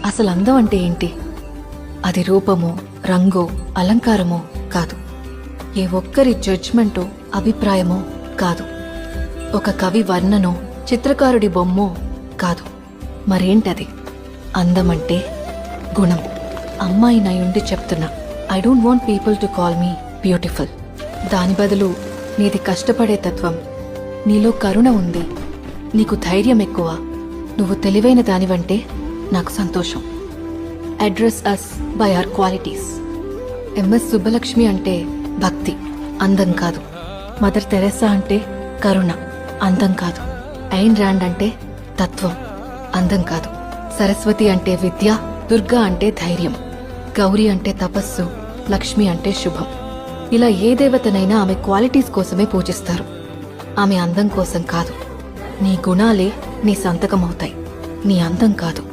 అసలు అందం అంటే ఏంటి? అది రూపమో, రంగో, అలంకారమో కాదు. ఏ ఒక్కరి జడ్జ్మెంటో, అభిప్రాయమో కాదు. ఒక కవి వర్ణనో, చిత్రకారుడి బొమ్మో కాదు. మరేంటది? అందమంటే గుణం. అమ్మాయి నయుండి చెప్తున్నా, I don't want people to call me beautiful. దాని బదులు నీది కష్టపడే తత్వం, నీలో కరుణ ఉంది, నీకు ధైర్యం ఎక్కువ, నువ్వు తెలివైన దానివంటే నాకు సంతోషం. Address us by our qualities. MS Subbalakshmi అంటే భక్తి, అందం కాదు. మదర్ తెరెసా అంటే కరుణ, అందం కాదు. ఐన్ ర్యాండ్ అంటే తత్వం, అందం కాదు. సరస్వతి అంటే విద్య, దుర్గా అంటే ధైర్యం, గౌరీ అంటే తపస్సు, లక్ష్మి అంటే శుభం. ఇలా ఏ దేవతనైనా ఆమె క్వాలిటీస్ కోసమే పూజిస్తారు, ఆమె అందం కోసం కాదు. నీ గుణాలే నీ సంతకమవుతాయి, నీ అందం కాదు.